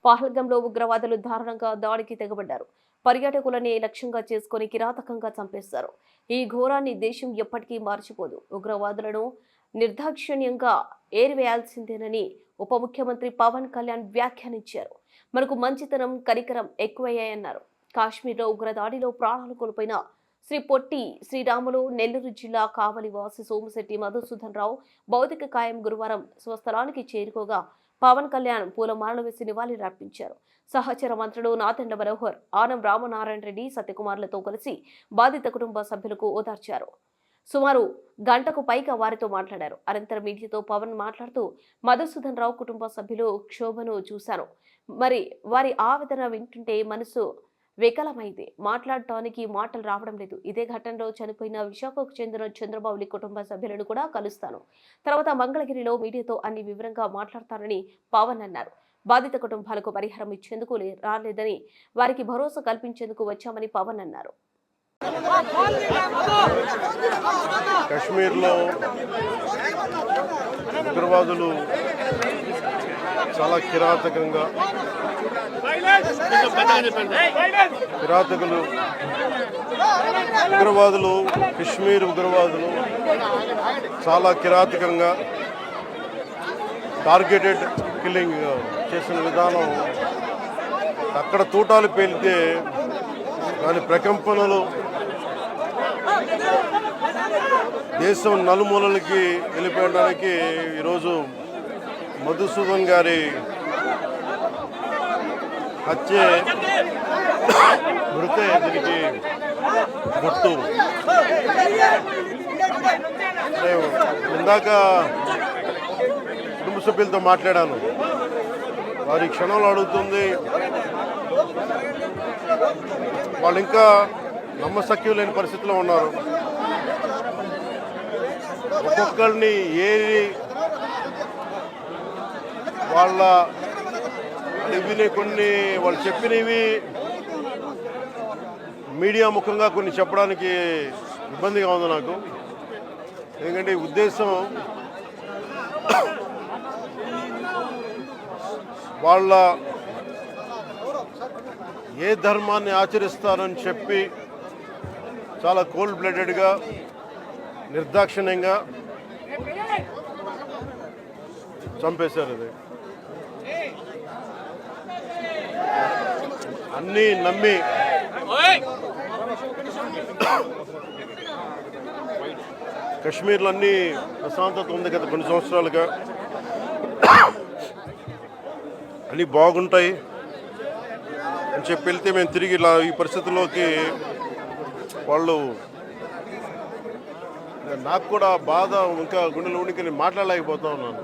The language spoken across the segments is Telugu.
పహల్గాంలో ఉగ్రవాదులు దారుణంగా దాడికి తెగబడ్డారు. పర్యాటకులని లక్ష్యంగా చేసుకుని కిరాతకంగా చంపేశారు. ఈ ఘోరాన్ని దేశం ఎప్పటికీ మర్చిపోదు. ఉగ్రవాదులను నిర్దాక్షిణ్యంగా ఏరివేయాల్సిందేనని ఉప ముఖ్యమంత్రి పవన్ కళ్యాణ్ వ్యాఖ్యానించారు. మనకు మంచితనం, కనికరం ఎక్కువయ్యాయన్నారు. కాశ్మీర్లో ఉగ్రదాడిలో ప్రాణాలు కోల్పోయిన శ్రీ పొట్టి శ్రీరాములు నెల్లూరు జిల్లా కావలి వాసి సోమిశెట్టి మధుసూదన్ రావు భౌతిక కాయం గురువారం స్వస్థలానికి చేరుకోగా పవన్ కళ్యాణ్ పూలమాలలు వేసి నివాళులర్పించారు. సహచర మంత్రులు నాదెండ్ల మనోహర్, ఆనం రామనారాయణ రెడ్డి, సత్యకుమార్లతో కలిసి బాధిత కుటుంబ సభ్యులకు ఓదార్చారు. సుమారు గంటకు పైగా వారితో మాట్లాడారు. అనంతరం మీడియాతో పవన్ మాట్లాడుతూ, మధుసూదన్ రావు కుటుంబ సభ్యులు క్షోభను చూశాను. మరి వారి ఆవేదన వింటుంటే మనసు వికలమైంది. మాట్లాడటానికి మాటలు రావడం లేదు. ఇదే ఘటనలో చనిపోయిన విశాఖకు చెందిన చంద్రబాబు కుటుంబ సభ్యులను కూడా కలుస్తాను. తర్వాత మంగళగిరిలో మీడియాతో అన్ని వివరంగా మాట్లాడతానని పవన్ అన్నారు. బాధిత కుటుంబాలకు పరిహారం ఇచ్చేందుకు రాలేదని వారికి భరోసా కల్పించేందుకు వచ్చామని పవన్ అన్నారు. కశ్మీర్లో ఉగ్రవాదులు చాలా కిరాతకులు కశ్మీర్ ఉగ్రవాదులు చాలా కిరాతకంగా టార్గెటెడ్ కిల్లింగ్ చేసిన విధానం అక్కడ తూటాలు పేలితే దాని ప్రకంపనలు దేశం నలుమూలలకి వెళ్ళిపోవడానికి ఈరోజు మధుసూదన్ గారి హత్య మృతే దీనికి గుర్తు. ఇందాక కుటుంబ సభ్యులతో మాట్లాడాను. వారి క్షణంలో అడుగుతుంది, వాళ్ళు ఇంకా నమ్మశక్యం లేని పరిస్థితిలో ఉన్నారు. ఒక్కొక్కరిని ఏరి వాళ్ళ ఇవి కొన్ని వాళ్ళు చెప్పినవి మీడియా ముఖంగా కొన్ని చెప్పడానికి ఇబ్బందిగా ఉంది నాకు. ఎందుకంటే ఈ ఉద్దేశం వాళ్ళ ఏ ధర్మాన్ని ఆచరిస్తారని చెప్పి చాలా కోల్డ్ బ్లడెడ్గా నిర్దాక్షిణ్యంగా చంపేశారు. అది అన్నీ నమ్మి కశ్మీర్లో అన్నీ ప్రశాంతత ఉంది గత కొన్ని సంవత్సరాలుగా, అన్నీ బాగుంటాయి అని చెప్పి వెళ్తే మేము తిరిగి ఇలా ఈ పరిస్థితుల్లోకి వాళ్ళు, నాకు కూడా బాధ, ఇంకా గుండెలు ఉనికి నేను మాట్లాడలేకపోతా ఉన్నాను.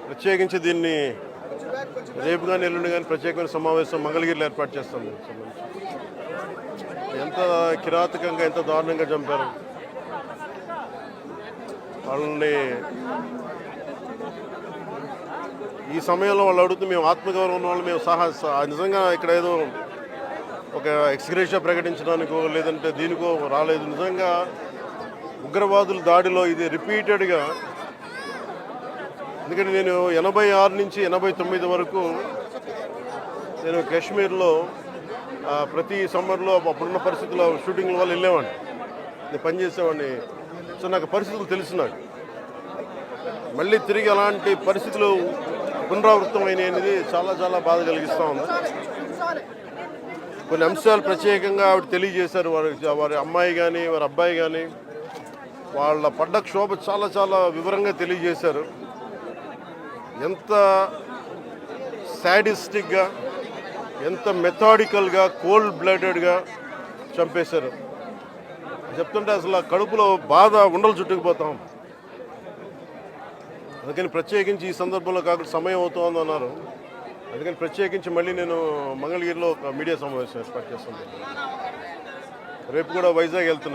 ప్రత్యేకించి దీన్ని రేపు కానీ ఎల్లుండి కానీ ప్రత్యేకమైన సమావేశం మంగళగిరిలో ఏర్పాటు చేస్తాం. ఎంత కిరాతకంగా, ఎంత దారుణంగా చంపారు వాళ్ళని. ఈ సమయంలో వాళ్ళు అడుగుతూ మేము ఆత్మగౌరవం ఉన్న వాళ్ళు మేము నిజంగా ఇక్కడ ఏదో ఒక ఎక్స్గ్రేషియా ప్రకటించడానికో లేదంటే దీనికో రాలేదు. నిజంగా ఉగ్రవాదుల దాడిలో ఇది రిపీటెడ్గా, ఎందుకంటే నేను 86 నుంచి 89 వరకు నేను కాశ్మీర్లో ప్రతి సమ్మర్లో అప్పుడున్న పరిస్థితుల్లో షూటింగ్ల వల్ల వెళ్ళేవాడిని, నేను పనిచేసేవాడిని. సో నాకు పరిస్థితులు తెలుసు. నాకు మళ్ళీ తిరిగి అలాంటి పరిస్థితులు పునరావృతం అయినాయి అనేది చాలా చాలా బాధ కలిగిస్తూ ఉంది. కొన్ని అంశాలు ప్రత్యేకంగా ఆవిడ తెలియజేశారు. వారి అమ్మాయి కానీ వారి అబ్బాయి కానీ వాళ్ళ పడ్డ క్షోభ చాలా చాలా వివరంగా తెలియజేశారు. ఎంత సాడిస్టిక్గా, ఎంత మెథాడికల్గా, కోల్డ్ బ్లడెడ్గా చంపేశారు చెప్తుంటే అసలు కడుపులో బాధ ఉండలు చుట్టుకుపోతాం. అందుకని ప్రత్యేకించి ఈ సందర్భంలో కాకుండా సమయం అవుతుంది అన్నారు. అందుకని ప్రత్యేకించి మళ్ళీ నేను మంగళగిరిలో ఒక మీడియా సమావేశం ఏర్పాటు చేస్తున్నాను. రేపు కూడా వైజాగ్ వెళ్తున్నా.